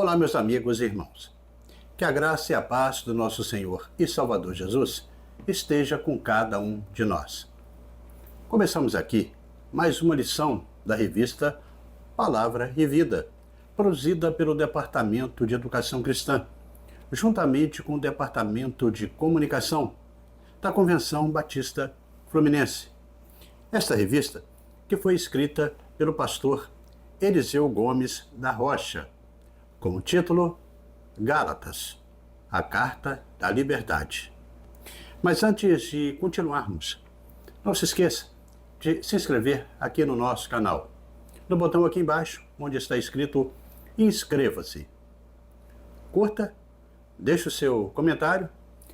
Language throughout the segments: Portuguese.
Olá, meus amigos e irmãos. Que a graça e a paz do nosso Senhor e Salvador Jesus esteja com cada um de nós. Começamos aqui mais uma lição da revista Palavra e Vida, produzida pelo Departamento de Educação Cristã, juntamente com o Departamento de Comunicação da Convenção Batista Fluminense. Esta revista, que foi escrita pelo pastor Eliseu Gomes da Rocha, com o título Gálatas, a Carta da Liberdade. Mas antes de continuarmos, não se esqueça de se inscrever aqui no nosso canal, no botão aqui embaixo, onde está escrito Inscreva-se. Curta, deixe o seu comentário,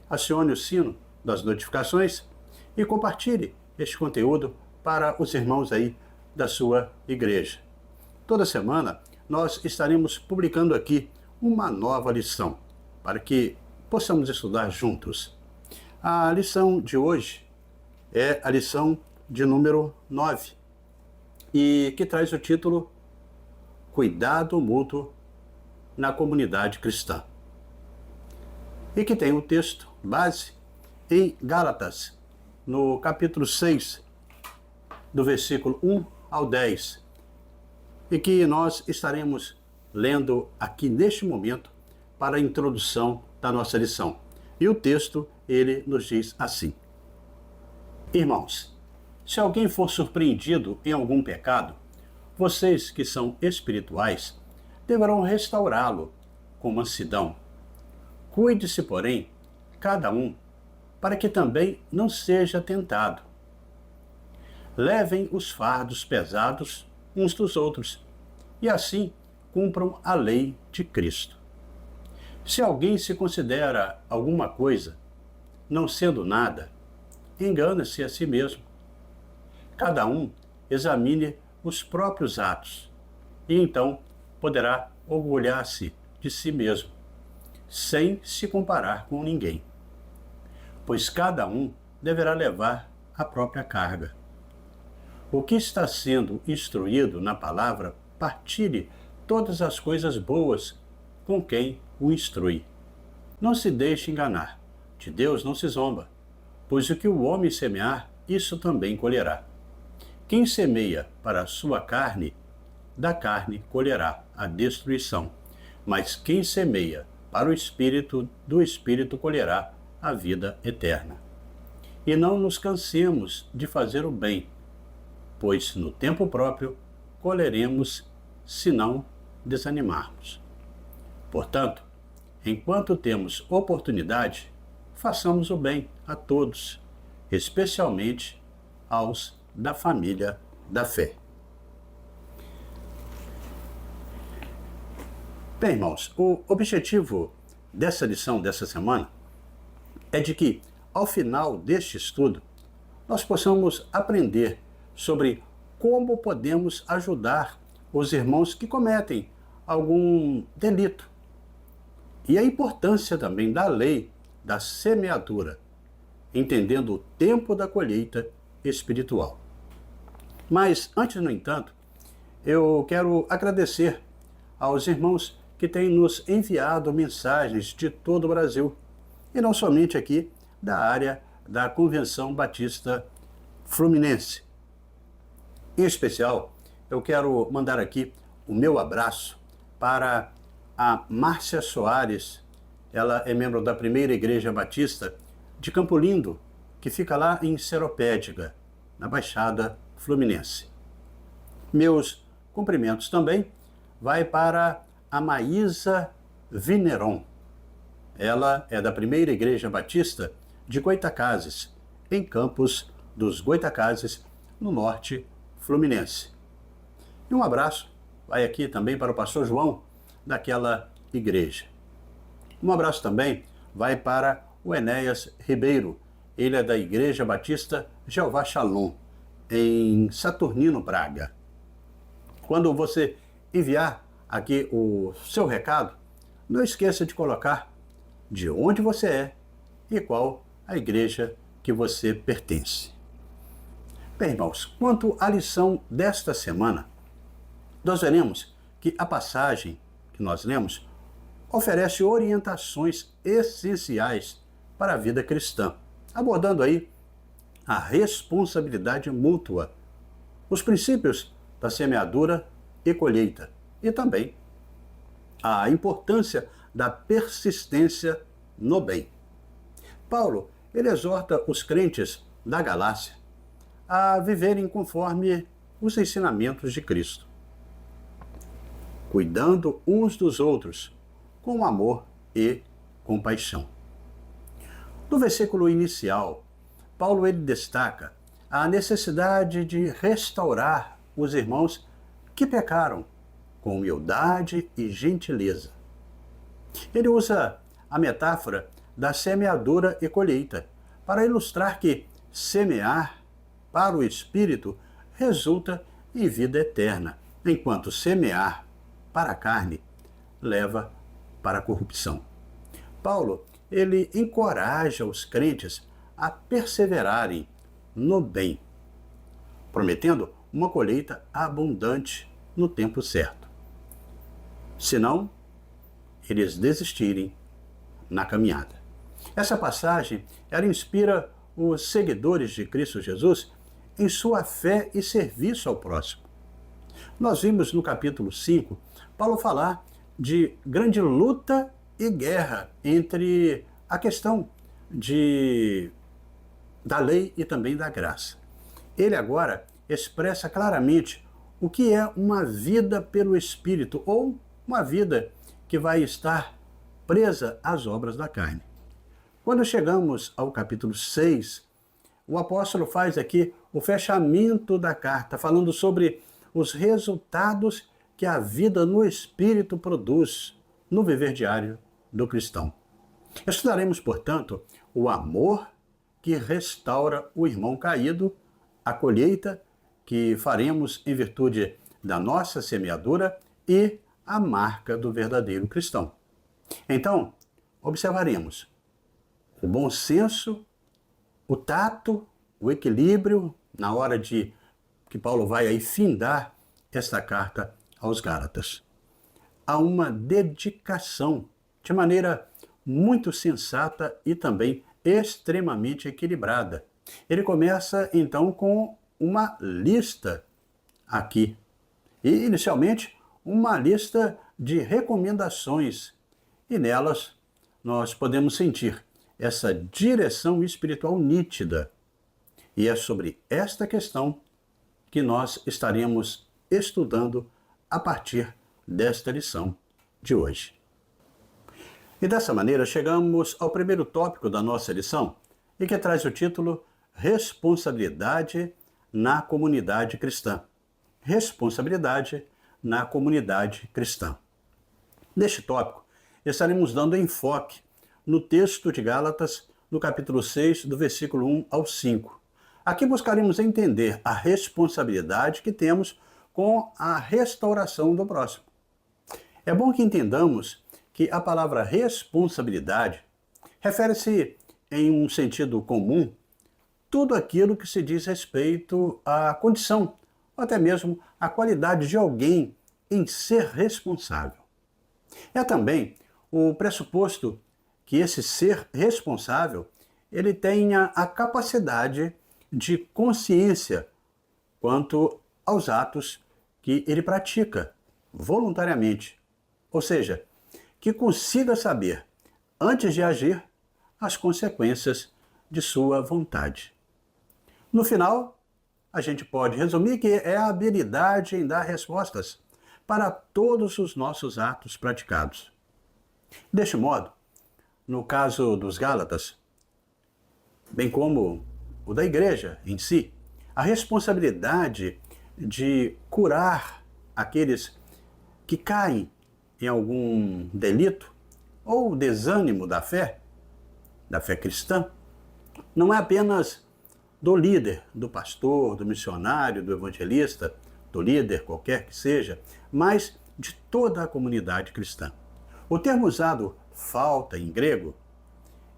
acione o sino das notificações e compartilhe este conteúdo para os irmãos aí da sua igreja. Toda semana nós estaremos publicando aqui uma nova lição, para que possamos estudar juntos. A lição de hoje é a lição de número 9, e que traz o título Cuidado Mútuo na Comunidade Cristã. E que tem o texto base em Gálatas, no capítulo 6, do versículo 1 ao 10, e que nós estaremos lendo aqui neste momento para a introdução da nossa lição. E o texto, ele nos diz assim: Irmãos, se alguém for surpreendido em algum pecado, vocês que são espirituais deverão restaurá-lo com mansidão. Cuide-se, porém, cada um, para que também não seja tentado. Levem os fardos pesados uns dos outros, e assim cumpram a lei de Cristo. Se alguém se considera alguma coisa, não sendo nada, engana-se a si mesmo. Cada um examine os próprios atos, e então poderá orgulhar-se de si mesmo, sem se comparar com ninguém. Pois cada um deverá levar a própria carga. O que está sendo instruído na palavra, partilhe todas as coisas boas com quem o instrui. Não se deixe enganar, de Deus não se zomba, pois o que o homem semear, isso também colherá. Quem semeia para a sua carne, da carne colherá a destruição, mas quem semeia para o Espírito, do Espírito colherá a vida eterna. E não nos cansemos de fazer o bem, pois no tempo próprio colheremos se não desanimarmos. Portanto, enquanto temos oportunidade, façamos o bem a todos, especialmente aos da família da fé. Bem, irmãos, o objetivo dessa lição dessa semana é de que, ao final deste estudo, nós possamos aprender sobre como podemos ajudar os irmãos que cometem algum delito. E a importância também da lei da semeadura, entendendo o tempo da colheita espiritual. Mas, antes, no entanto, eu quero agradecer aos irmãos que têm nos enviado mensagens de todo o Brasil, e não somente aqui da área da Convenção Batista Fluminense. Em especial, eu quero mandar aqui o meu abraço para a Márcia Soares. Ela é membro da Primeira Igreja Batista de Campo Lindo, que fica lá em Seropédica, na Baixada Fluminense. Meus cumprimentos também vai para a Maísa Vineron. Ela é da Primeira Igreja Batista de Goitacazes, em Campos dos Goitacazes, no norte Fluminense. E um abraço vai aqui também para o pastor João, daquela igreja. Um abraço também vai para o Enéas Ribeiro. Ele é da Igreja Batista Jeová Shalom, em Saturnino, Braga. Quando você enviar aqui o seu recado, não esqueça de colocar de onde você é e qual a igreja que você pertence. Bem, irmãos, quanto à lição desta semana, nós veremos que a passagem que nós lemos oferece orientações essenciais para a vida cristã, abordando aí a responsabilidade mútua, os princípios da semeadura e colheita e também a importância da persistência no bem. Paulo, ele exorta os crentes da Galácia a viverem conforme os ensinamentos de Cristo, cuidando uns dos outros com amor e compaixão. No versículo inicial, Paulo ele destaca a necessidade de restaurar os irmãos que pecaram com humildade e gentileza. Ele usa a metáfora da semeadura e colheita para ilustrar que semear para o espírito resulta em vida eterna, enquanto semear para a carne leva para a corrupção. Paulo, ele encoraja os crentes a perseverarem no bem, prometendo uma colheita abundante no tempo certo. Senão, eles desistirem na caminhada. Essa passagem, ela inspira os seguidores de Cristo Jesus em sua fé e serviço ao próximo. Nós vimos no capítulo 5, Paulo falar de grande luta e guerra entre a questão da lei e também da graça. Ele agora expressa claramente o que é uma vida pelo Espírito ou uma vida que vai estar presa às obras da carne. Quando chegamos ao capítulo 6, o apóstolo faz aqui o fechamento da carta, falando sobre os resultados que a vida no Espírito produz no viver diário do cristão. Estudaremos, portanto, o amor que restaura o irmão caído, a colheita que faremos em virtude da nossa semeadura e a marca do verdadeiro cristão. Então, observaremos o bom senso, o tato, o equilíbrio na hora de que Paulo vai aí findar esta carta aos Gálatas. Há uma dedicação de maneira muito sensata e também extremamente equilibrada. Ele começa então com uma lista aqui. E inicialmente uma lista de recomendações. E nelas nós podemos sentir essa direção espiritual nítida. E é sobre esta questão que nós estaremos estudando a partir desta lição de hoje. E dessa maneira chegamos ao primeiro tópico da nossa lição, e que traz o título Responsabilidade na comunidade cristã. Responsabilidade na comunidade cristã. Neste tópico, estaremos dando enfoque no texto de Gálatas, no capítulo 6, do versículo 1 ao 5. Aqui buscaremos entender a responsabilidade que temos com a restauração do próximo. É bom que entendamos que a palavra responsabilidade refere-se, em um sentido comum, tudo aquilo que se diz respeito à condição, ou até mesmo à qualidade de alguém em ser responsável. É também o pressuposto que esse ser responsável ele tenha a capacidade de consciência quanto aos atos que ele pratica voluntariamente, ou seja, que consiga saber, antes de agir, as consequências de sua vontade. No final, a gente pode resumir que é a habilidade em dar respostas para todos os nossos atos praticados. Deste modo, no caso dos Gálatas, bem como o da igreja em si, a responsabilidade de curar aqueles que caem em algum delito ou desânimo da fé cristã, não é apenas do líder, do pastor, do missionário, do evangelista, do líder qualquer que seja, mas de toda a comunidade cristã. O termo usado, falta, em grego,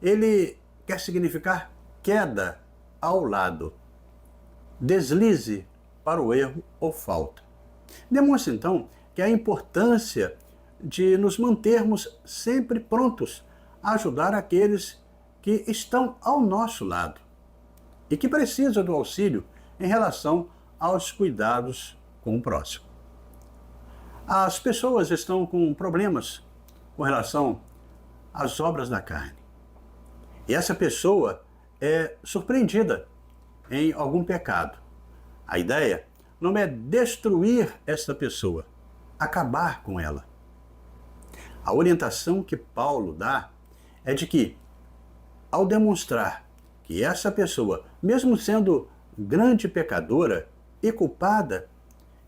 ele quer significar queda ao lado, deslize para o erro ou falta. Demonstra então que a importância de nos mantermos sempre prontos a ajudar aqueles que estão ao nosso lado e que precisam do auxílio em relação aos cuidados com o próximo. As pessoas estão com problemas com relação às obras da carne. E essa pessoa é surpreendida em algum pecado. A ideia não é destruir essa pessoa, acabar com ela. A orientação que Paulo dá é de que, ao demonstrar que essa pessoa, mesmo sendo grande pecadora e culpada,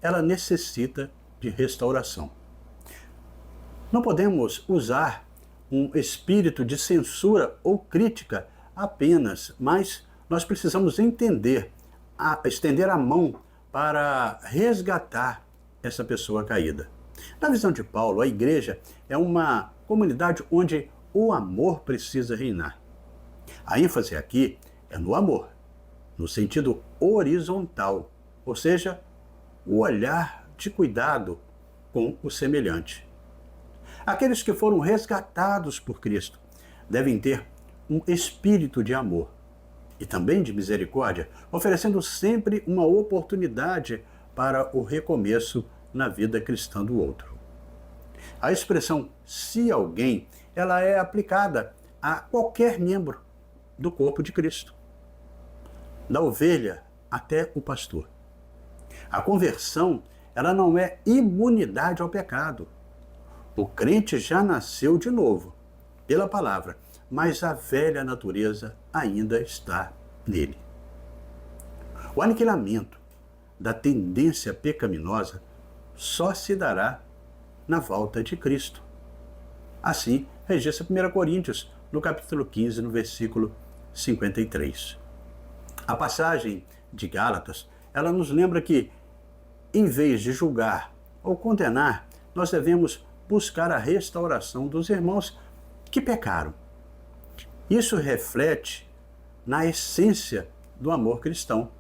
ela necessita de restauração. Não podemos usar um espírito de censura ou crítica apenas, mas nós precisamos estender a mão para resgatar essa pessoa caída. Na visão de Paulo, a igreja é uma comunidade onde o amor precisa reinar. A ênfase aqui é no amor, no sentido horizontal, ou seja, o olhar de cuidado com o semelhante. Aqueles que foram resgatados por Cristo devem ter um espírito de amor e também de misericórdia, oferecendo sempre uma oportunidade para o recomeço na vida cristã do outro. A expressão "se alguém", ela é aplicada a qualquer membro do corpo de Cristo, da ovelha até o pastor. A conversão, ela não é imunidade ao pecado. O crente já nasceu de novo, pela palavra, mas a velha natureza ainda está nele. O aniquilamento da tendência pecaminosa só se dará na volta de Cristo. Assim, registra 1 Coríntios, no capítulo 15, no versículo 53. A passagem de Gálatas, ela nos lembra que, em vez de julgar ou condenar, nós devemos buscar a restauração dos irmãos que pecaram. Isso reflete na essência do amor cristão,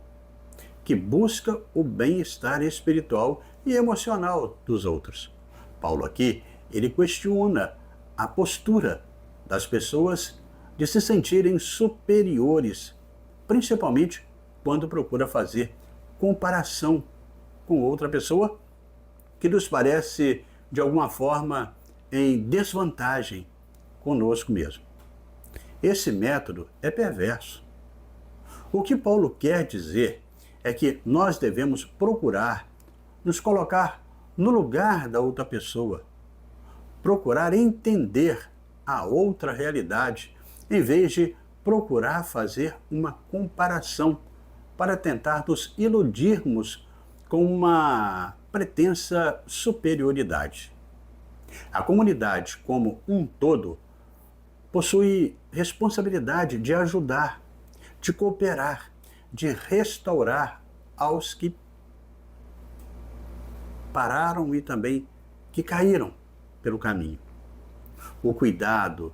que busca o bem-estar espiritual e emocional dos outros. Paulo aqui, ele questiona a postura das pessoas de se sentirem superiores, principalmente quando procura fazer comparação com outra pessoa que nos parece, de alguma forma, em desvantagem conosco mesmo. Esse método é perverso. O que Paulo quer dizer é que nós devemos procurar nos colocar no lugar da outra pessoa, procurar entender a outra realidade, em vez de procurar fazer uma comparação para tentar nos iludirmos com uma pretensa superioridade. A comunidade, como um todo, possui responsabilidade de ajudar, de cooperar, de restaurar aos que pararam e também que caíram pelo caminho. O cuidado,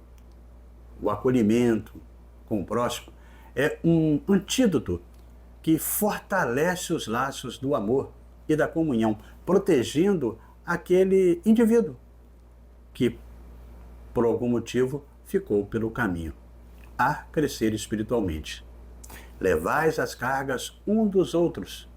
o acolhimento com o próximo é um antídoto que fortalece os laços do amor e da comunhão, protegendo aquele indivíduo que, por algum motivo, ficou pelo caminho, a crescer espiritualmente. Levais as cargas um dos outros,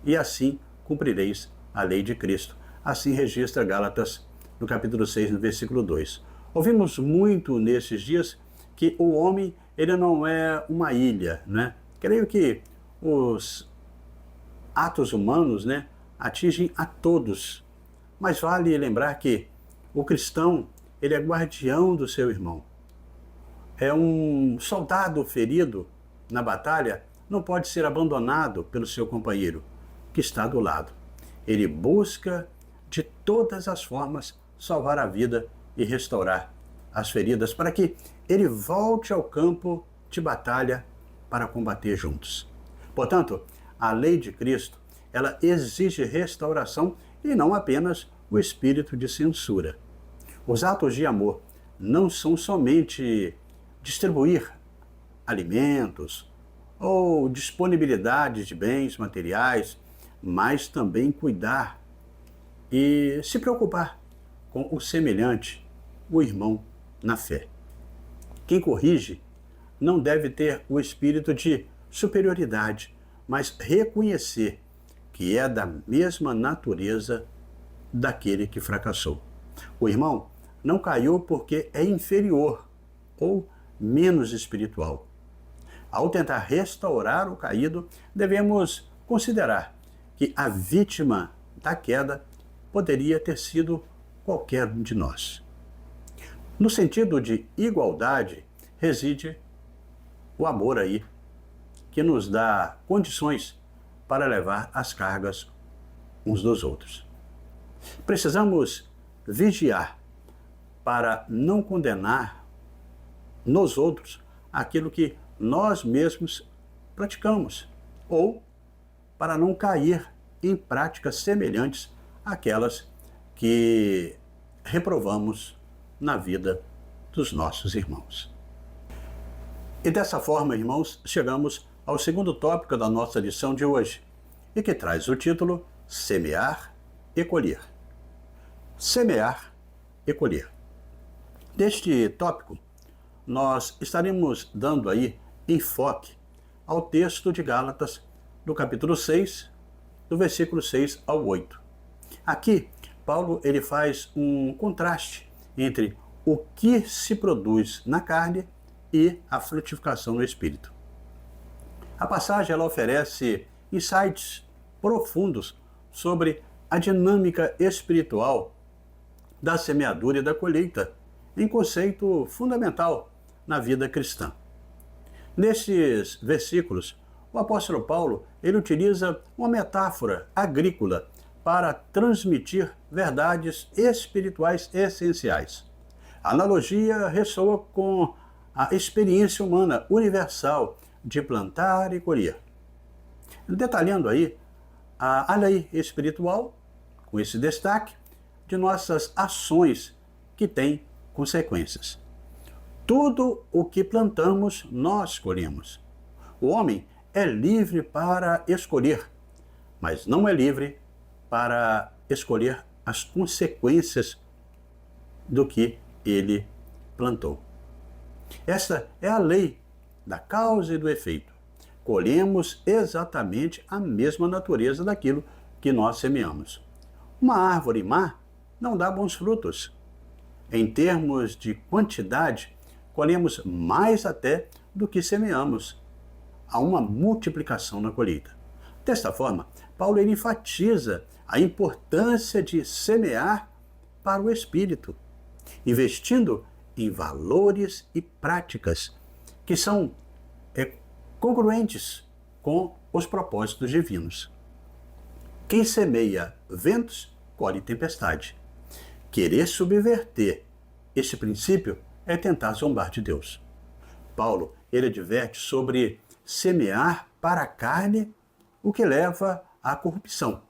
e assim cumprireis a lei de Cristo. Assim registra Gálatas, no capítulo 6, no versículo 2. Ouvimos muito nesses dias que o homem, ele não é uma ilha, né? Creio que os atos humanos, né, atingem a todos. Mas vale lembrar que o cristão, ele é guardião do seu irmão. É um soldado ferido na batalha, não pode ser abandonado pelo seu companheiro, que está do lado. Ele busca, de todas as formas, salvar a vida e restaurar as feridas, para que ele volte ao campo de batalha para combater juntos. Portanto, a lei de Cristo, ela exige restauração e não apenas o espírito de censura. Os atos de amor não são somente distribuir alimentos ou disponibilidade de bens materiais, mas também cuidar e se preocupar com o semelhante, o irmão na fé. Quem corrige não deve ter o espírito de superioridade, mas reconhecer que é da mesma natureza daquele que fracassou. O irmão não caiu porque é inferior ou menos espiritual. Ao tentar restaurar o caído, devemos considerar que a vítima da queda poderia ter sido qualquer um de nós. No sentido de igualdade, reside o amor aí, que nos dá condições para levar as cargas uns dos outros. Precisamos vigiar para não condenar nos outros aquilo que nós mesmos praticamos, ou para não cair em práticas semelhantes àquelas que reprovamos na vida dos nossos irmãos. E dessa forma, irmãos, chegamos ao segundo tópico da nossa lição de hoje, e que traz o título Semear e Colher. Semear e colher. Neste tópico, nós estaremos dando aí enfoque ao texto de Gálatas, do capítulo 6, do versículo 6 ao 8. Aqui, Paulo ele faz um contraste entre o que se produz na carne e a frutificação no espírito. A passagem ela oferece insights profundos sobre a dinâmica espiritual da semeadura e da colheita, em conceito fundamental na vida cristã. Nesses versículos, o apóstolo Paulo ele utiliza uma metáfora agrícola para transmitir verdades espirituais essenciais. A analogia ressoa com a experiência humana universal de plantar e colher. Detalhando aí a lei espiritual, com esse destaque de nossas ações que têm consequências. Tudo o que plantamos, nós colhemos. O homem é livre para escolher, mas não é livre para escolher as consequências do que ele plantou. Esta é a lei da causa e do efeito. Colhemos exatamente a mesma natureza daquilo que nós semeamos. Uma árvore má não dá bons frutos. Em termos de quantidade, colhemos mais até do que semeamos. Há uma multiplicação na colheita. Desta forma, Paulo ele enfatiza a importância de semear para o espírito, investindo em valores e práticas que são congruentes com os propósitos divinos. Quem semeia ventos, colhe tempestade. Querer subverter este princípio é tentar zombar de Deus. Paulo ele adverte sobre semear para a carne, o que leva à corrupção,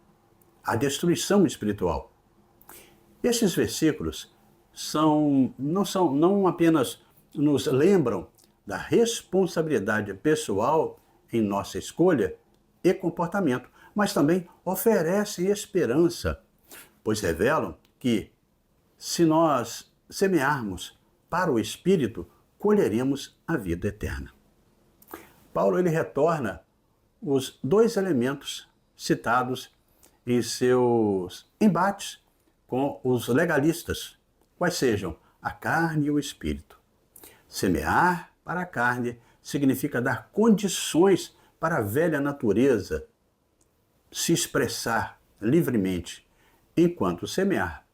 à destruição espiritual. Esses versículos não apenas nos lembram da responsabilidade pessoal em nossa escolha e comportamento, mas também oferecem esperança, pois revelam que, se nós semearmos para o Espírito, colheremos a vida eterna. Paulo ele retorna os dois elementos citados em seus embates com os legalistas, quais sejam a carne e o espírito. Semear para a carne significa dar condições para a velha natureza se expressar livremente, enquanto semear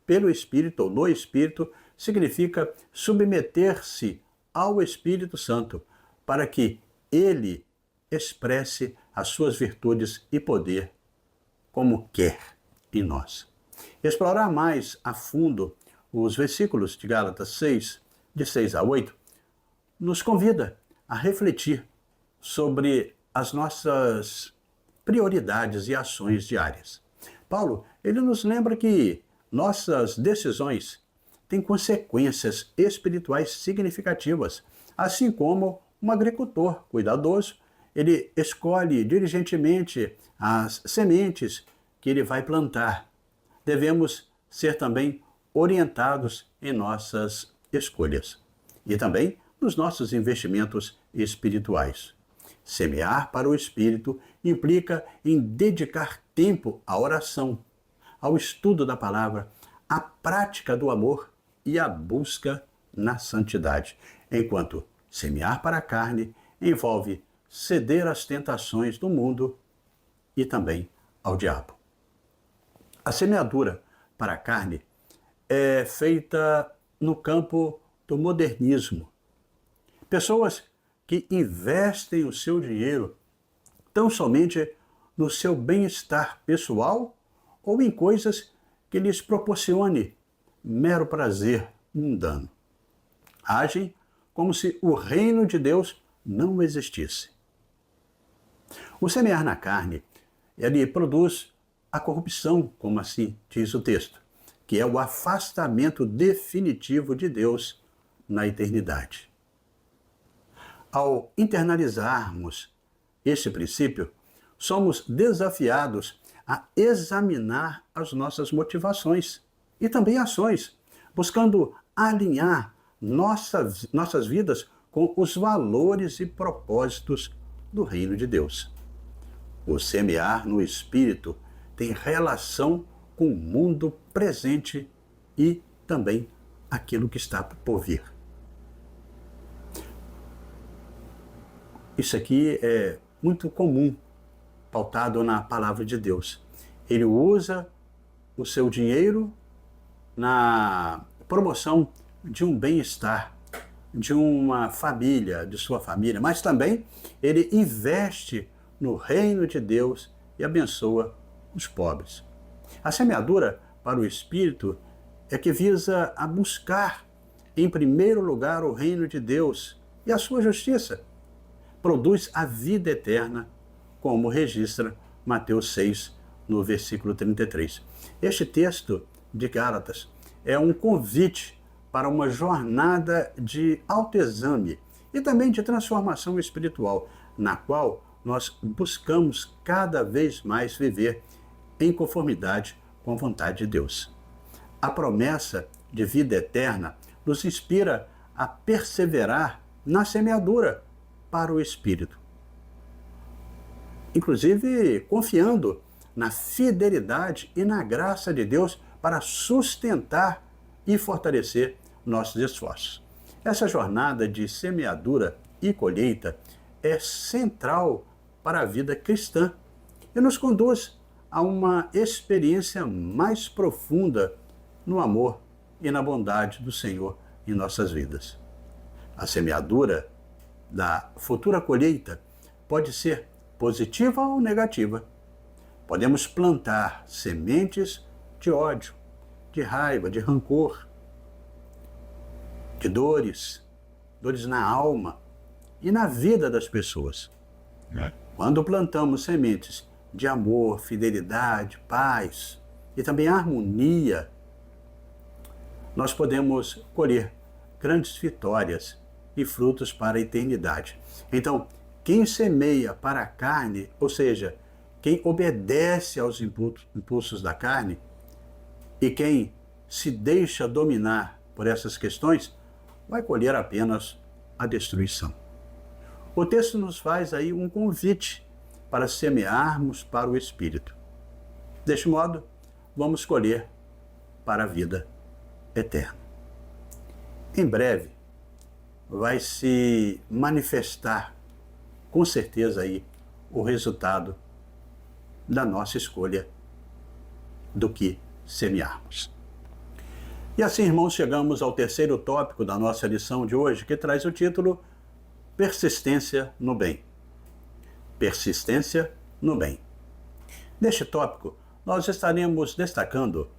pelo Espírito ou no Espírito significa submeter-se ao Espírito Santo para que ele expresse as suas virtudes e poder como quer em nós. Explorar mais a fundo os versículos de Gálatas 6, de 6 a 8, nos convida a refletir sobre as nossas prioridades e ações diárias. Paulo, ele nos lembra que nossas decisões têm consequências espirituais significativas, assim como um agricultor cuidadoso, ele escolhe diligentemente as sementes que ele vai plantar. Devemos ser também orientados em nossas escolhas e também nos nossos investimentos espirituais. Semear para o Espírito implica em dedicar tempo à oração, ao estudo da palavra, à prática do amor e à busca na santidade, enquanto semear para a carne envolve ceder às tentações do mundo e também ao diabo. A semeadura para a carne é feita no campo do modernismo. Pessoas que investem o seu dinheiro tão somente no seu bem-estar pessoal ou em coisas que lhes proporcione mero prazer mundano. Agem como se o reino de Deus não existisse. O semear na carne, ele produz a corrupção, como assim diz o texto, que é o afastamento definitivo de Deus na eternidade. Ao internalizarmos este princípio, somos desafiados a examinar as nossas motivações e também ações, buscando alinhar nossas vidas com os valores e propósitos do reino de Deus. O semear no Espírito tem relação com o mundo presente e também aquilo que está por vir. Isso aqui é muito comum, pautado na palavra de Deus. Ele usa o seu dinheiro na promoção de um bem-estar, de uma família, de sua família, mas também ele investe no reino de Deus e abençoa os pobres. A semeadura para o Espírito é que visa a buscar, em primeiro lugar, o reino de Deus e a sua justiça. Produz a vida eterna, como registra Mateus 6, no versículo 33. Este texto de Gálatas é um convite para uma jornada de autoexame e também de transformação espiritual, na qual nós buscamos cada vez mais viver em conformidade com a vontade de Deus. A promessa de vida eterna nos inspira a perseverar na semeadura para o Espírito, inclusive confiando na fidelidade e na graça de Deus para sustentar e fortalecer nossos esforços. Essa jornada de semeadura e colheita é central para a vida cristã e nos conduz a uma experiência mais profunda no amor e na bondade do Senhor em nossas vidas. A semeadura da futura colheita pode ser positiva ou negativa. Podemos plantar sementes de ódio, de raiva, de rancor, de dores na alma e na vida das pessoas. Quando plantamos sementes de amor, fidelidade, paz e também harmonia, nós podemos colher grandes vitórias e frutos para a eternidade. Então, quem semeia para a carne, ou seja, quem obedece aos impulsos da carne e quem se deixa dominar por essas questões, vai colher apenas a destruição. O texto nos faz aí um convite para semearmos para o Espírito. Deste modo, vamos colher para a vida eterna. Em breve, vai se manifestar, com certeza, aí, o resultado da nossa escolha do que semearmos. E assim, irmãos, chegamos ao terceiro tópico da nossa lição de hoje, que traz o título Persistência no Bem. Persistência no Bem. Neste tópico, nós estaremos destacando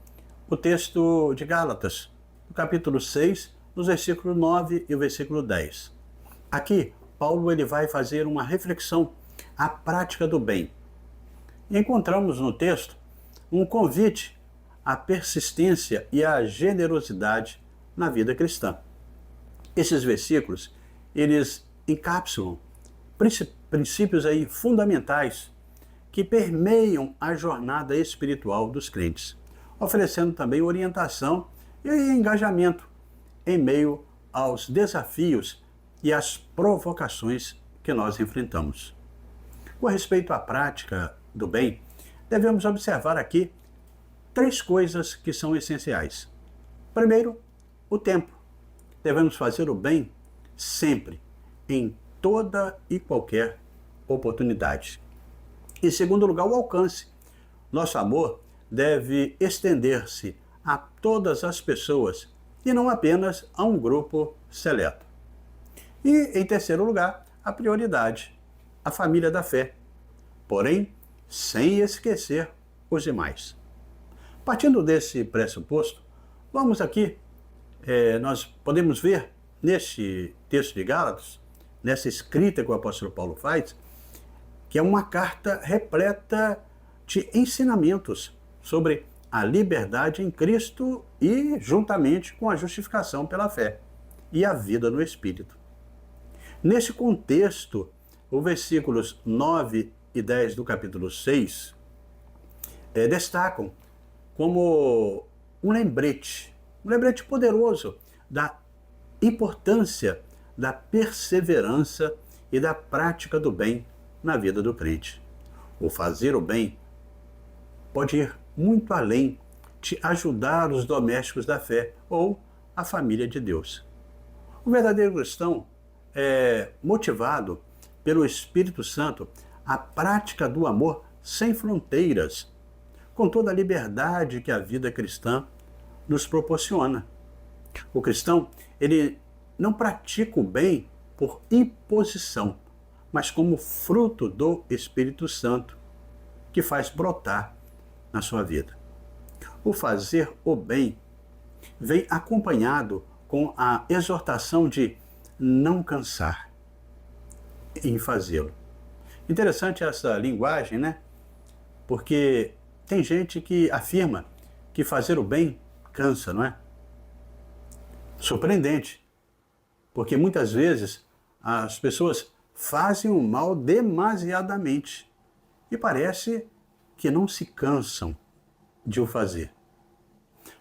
o texto de Gálatas, no capítulo 6, nos versículos 9 e o versículo 10. Aqui, Paulo ele vai fazer uma reflexão à prática do bem. E encontramos no texto um convite à persistência e à generosidade na vida cristã. Esses versículos, eles encapsulam princípios aí fundamentais que permeiam a jornada espiritual dos crentes, oferecendo também orientação e engajamento em meio aos desafios e às provocações que nós enfrentamos. Com respeito à prática do bem, devemos observar aqui 3 coisas que são essenciais. Primeiro, o tempo. Devemos fazer o bem sempre, em toda e qualquer oportunidade. Em segundo lugar, o alcance. Nosso amor deve estender-se a todas as pessoas e não apenas a um grupo seleto. E, em terceiro lugar, a prioridade, a família da fé. Porém, sem esquecer os demais. Partindo desse pressuposto, vamos aqui, nós podemos ver neste texto de Gálatas, nessa escrita que o apóstolo Paulo faz, que é uma carta repleta de ensinamentos sobre a liberdade em Cristo e juntamente com a justificação pela fé e a vida no Espírito. Nesse contexto, os versículos 9 e 10 do capítulo 6 destacam como um lembrete poderoso da importância da perseverança e da prática do bem na vida do crente. O fazer o bem pode ir muito além de ajudar os domésticos da fé ou a família de Deus. O verdadeiro cristão é motivado pelo Espírito Santo à prática do amor sem fronteiras, com toda a liberdade que a vida cristã nos proporciona. O cristão, ele não pratica o bem por imposição, mas como fruto do Espírito Santo, que faz brotar na sua vida. O fazer o bem vem acompanhado com a exortação de não cansar em fazê-lo. Interessante essa linguagem, né? Porque tem gente que afirma que fazer o bem cansa, não é? Surpreendente, porque muitas vezes as pessoas fazem o mal demasiadamente e parece que não se cansam de o fazer.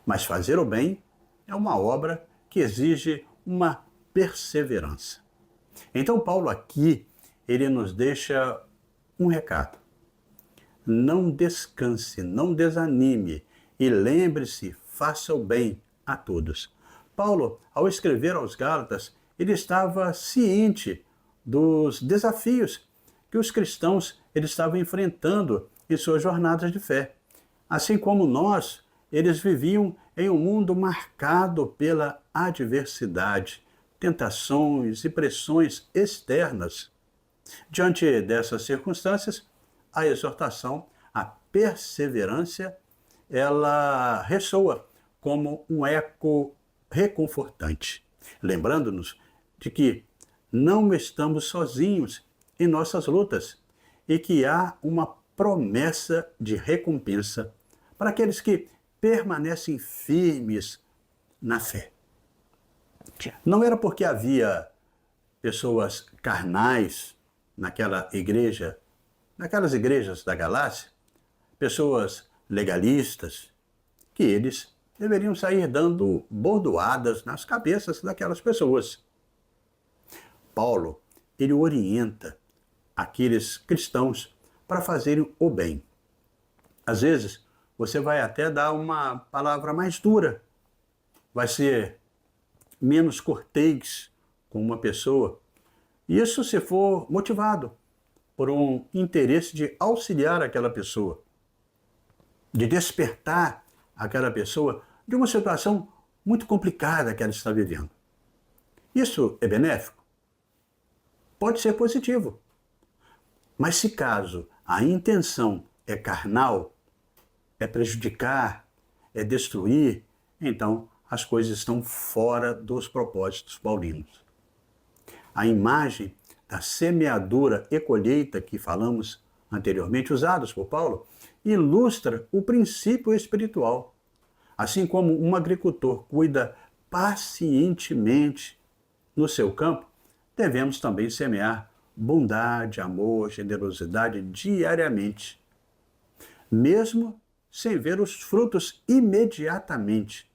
Mas fazer o bem é uma obra que exige uma perseverança. Então Paulo aqui, ele nos deixa um recado. Não descanse, não desanime e lembre-se, faça o bem a todos. Paulo, ao escrever aos Gálatas, ele estava ciente dos desafios que os cristãos eles estavam enfrentando em suas jornadas de fé. Assim como nós, eles viviam em um mundo marcado pela adversidade, tentações e pressões externas. Diante dessas circunstâncias, a exortação, a perseverança, ela ressoa como um eco reconfortante, lembrando-nos de que não estamos sozinhos em nossas lutas e que há uma promessa de recompensa para aqueles que permanecem firmes na fé. Não era porque havia pessoas carnais naquelas igrejas da Galácia, pessoas legalistas, que eles deveriam sair dando bordoadas nas cabeças daquelas pessoas. Paulo, ele orienta aqueles cristãos para fazerem o bem. Às vezes, você vai até dar uma palavra mais dura, vai ser menos cortês com uma pessoa. Isso se for motivado por um interesse de auxiliar aquela pessoa, de despertar aquela pessoa de uma situação muito complicada que ela está vivendo. Isso é benéfico? Pode ser positivo. Mas se caso a intenção é carnal, é prejudicar, é destruir, então as coisas estão fora dos propósitos paulinos. A imagem da semeadura e colheita que falamos anteriormente, usados por Paulo, ilustra o princípio espiritual. Assim como um agricultor cuida pacientemente no seu campo, devemos também semear bondade, amor, generosidade diariamente, mesmo sem ver os frutos imediatamente.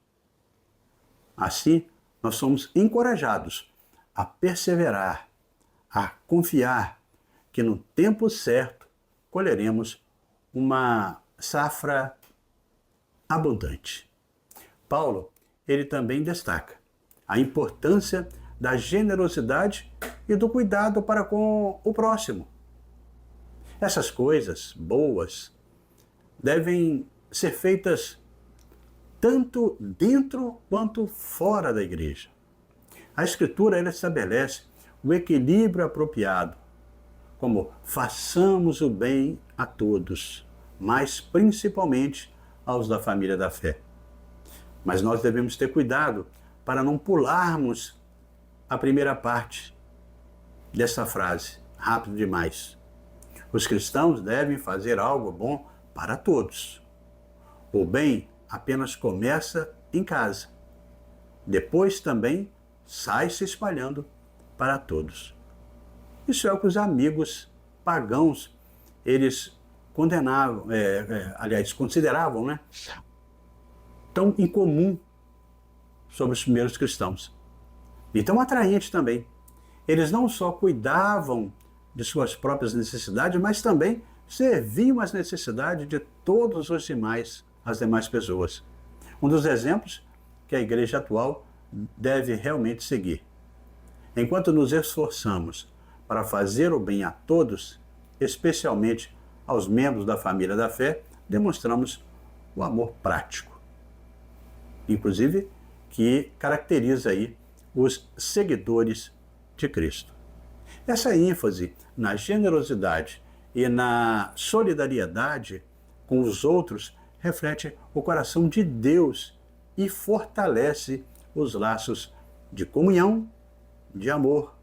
Assim, nós somos encorajados a perseverar, a confiar que no tempo certo colheremos uma safra abundante. Paulo, ele também destaca a importância da generosidade e do cuidado para com o próximo. Essas coisas boas devem ser feitas tanto dentro quanto fora da igreja. A Escritura ela estabelece o equilíbrio apropriado, como façamos o bem a todos, mas principalmente aos da família da fé. Mas nós devemos ter cuidado para não pularmos a primeira parte dessa frase, rápido demais. Os cristãos devem fazer algo bom para todos. O bem apenas começa em casa. Depois também sai se espalhando para todos. Isso é o que os amigos pagãos, eles consideravam, né, tão incomum sobre os primeiros cristãos. E tão atraente também. Eles não só cuidavam de suas próprias necessidades, mas também serviam às necessidades de todos os demais, as demais pessoas. Um dos exemplos que a igreja atual deve realmente seguir. Enquanto nos esforçamos para fazer o bem a todos, especialmente aos membros da família da fé, demonstramos o amor prático, inclusive que caracteriza aí os seguidores de Cristo. Essa ênfase na generosidade e na solidariedade com os outros reflete o coração de Deus e fortalece os laços de comunhão, de amor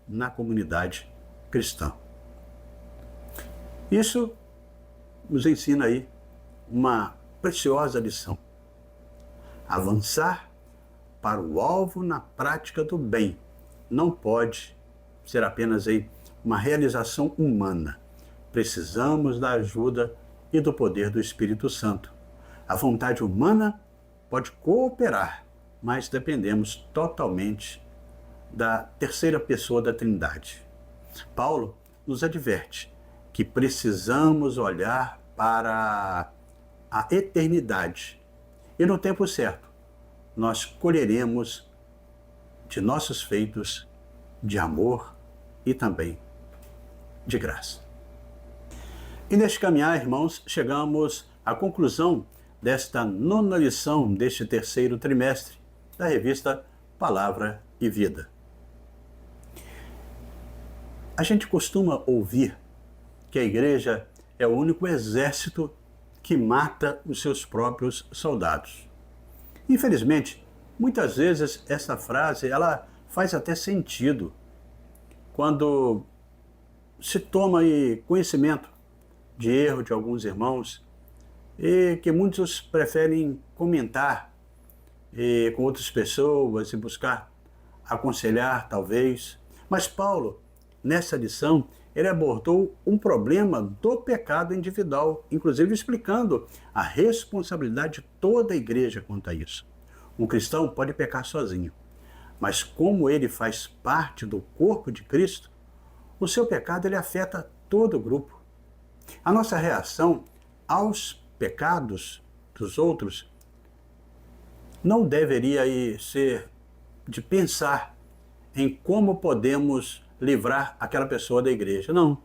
na comunidade cristã. Isso nos ensina aí uma preciosa lição. Avançar para o alvo na prática do bem não pode ser apenas aí uma realização humana. Precisamos da ajuda e do poder do Espírito Santo. A vontade humana pode cooperar, mas dependemos totalmente da terceira pessoa da Trindade. Paulo nos adverte que precisamos olhar para a eternidade e no tempo certo nós colheremos de nossos feitos de amor e também de graça. E neste caminhar, irmãos, chegamos à conclusão desta 9ª lição deste terceiro trimestre da revista Palavra e Vida. A gente costuma ouvir que a igreja é o único exército que mata os seus próprios soldados. Infelizmente, muitas vezes essa frase ela faz até sentido quando se toma aí conhecimento de erro de alguns irmãos e que muitos preferem comentar com outras pessoas e buscar aconselhar talvez. Mas Paulo, nessa lição, ele abordou um problema do pecado individual, inclusive explicando a responsabilidade de toda a igreja quanto a isso. Um cristão pode pecar sozinho, mas como ele faz parte do corpo de Cristo, o seu pecado ele afeta todo o grupo. A nossa reação aos pecados dos outros não deveria ser de pensar em como podemos livrar aquela pessoa da igreja, não.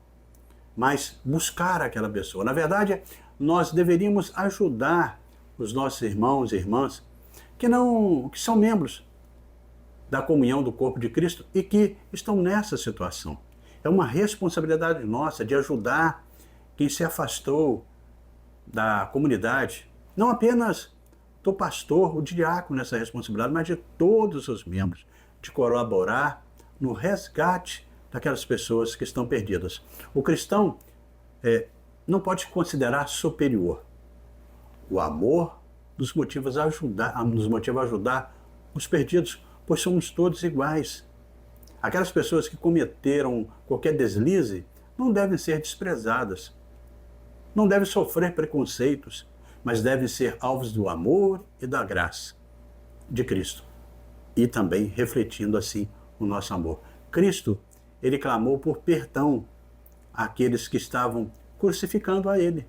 Mas buscar aquela pessoa. Na verdade, nós deveríamos ajudar os nossos irmãos e irmãs que são membros da comunhão do corpo de Cristo e que estão nessa situação. É uma responsabilidade nossa de ajudar quem se afastou da comunidade, não apenas do pastor, o diácono nessa responsabilidade, mas de todos os membros, de colaborar no resgate daquelas pessoas que estão perdidas. O cristão não pode se considerar superior. O amor nos motiva a ajudar os perdidos, pois somos todos iguais. Aquelas pessoas que cometeram qualquer deslize não devem ser desprezadas, não devem sofrer preconceitos, mas devem ser alvos do amor e da graça de Cristo. e também refletindo assim o nosso amor. Cristo, ele clamou por perdão àqueles que estavam crucificando a ele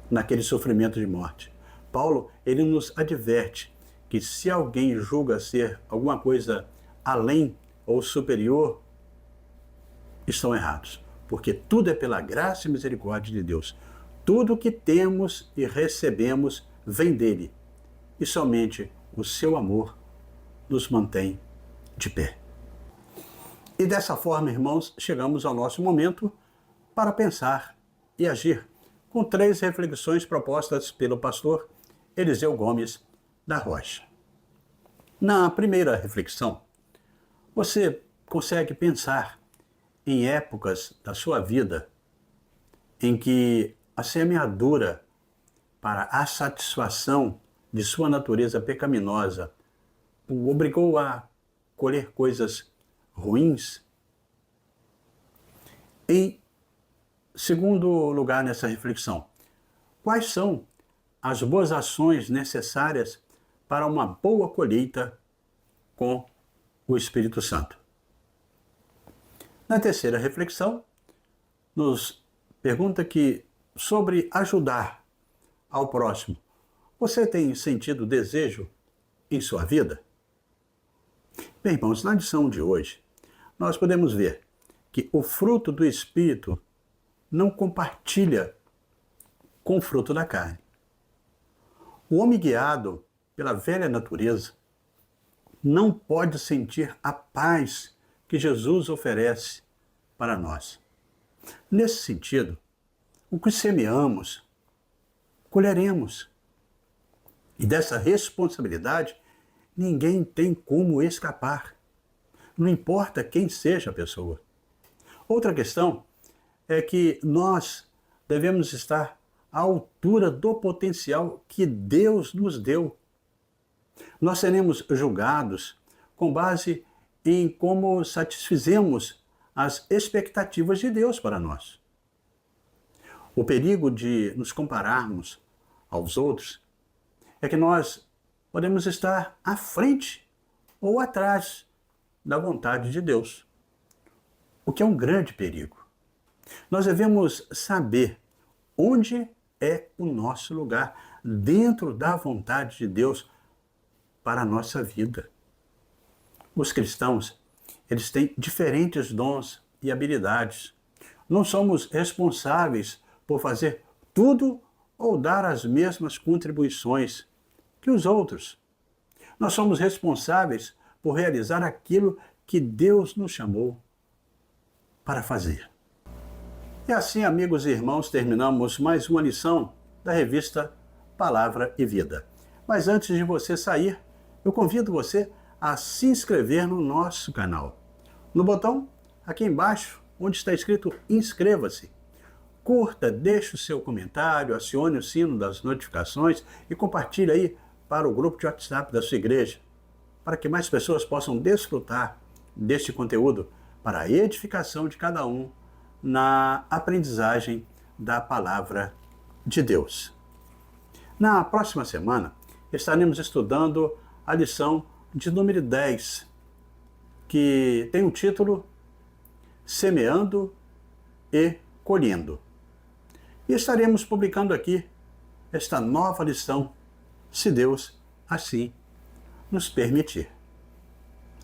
naquele sofrimento de morte. Paulo, ele nos adverte que se alguém julga ser alguma coisa além ou superior, estão errados, porque tudo é pela graça e misericórdia de Deus. Tudo que temos e recebemos vem dele, e somente o seu amor nos mantém de pé. E dessa forma, irmãos, chegamos ao nosso momento para pensar e agir, com 3 reflexões propostas pelo pastor Eliseu Gomes da Rocha. Na primeira reflexão, você consegue pensar em épocas da sua vida em que a semeadura para a satisfação de sua natureza pecaminosa o obrigou a colher coisas ruins? Em segundo lugar nessa reflexão, quais são as boas ações necessárias para uma boa colheita com o Espírito Santo? Na terceira reflexão, nos pergunta que sobre ajudar ao próximo, você tem sentido desejo em sua vida? Bem, irmãos, na lição de hoje, nós podemos ver que o fruto do Espírito não compartilha com o fruto da carne. O homem guiado pela velha natureza não pode sentir a paz que Jesus oferece para nós. Nesse sentido, o que semeamos, colheremos. E dessa responsabilidade, ninguém tem como escapar. Não importa quem seja a pessoa. Outra questão é que nós devemos estar à altura do potencial que Deus nos deu. Nós seremos julgados com base em como satisfizemos as expectativas de Deus para nós. O perigo de nos compararmos aos outros é que nós podemos estar à frente ou atrás da vontade de Deus, o que é um grande perigo. Nós devemos saber onde é o nosso lugar dentro da vontade de Deus para a nossa vida. Os cristãos, eles têm diferentes dons e habilidades. Não somos responsáveis por fazer tudo ou dar as mesmas contribuições que os outros. Nós somos responsáveis por realizar aquilo que Deus nos chamou para fazer. E assim, amigos e irmãos, terminamos mais uma lição da revista Palavra e Vida. Mas antes de você sair, eu convido você a se inscrever no nosso canal. No botão aqui embaixo, onde está escrito inscreva-se, curta, deixe o seu comentário, acione o sino das notificações e compartilhe aí para o grupo de WhatsApp da sua igreja, para que mais pessoas possam desfrutar deste conteúdo para a edificação de cada um na aprendizagem da Palavra de Deus. Na próxima semana, estaremos estudando a lição de número 10, que tem o título Semeando e Colhendo. E estaremos publicando aqui esta nova lição, se Deus assim nos permitir.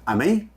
Amém?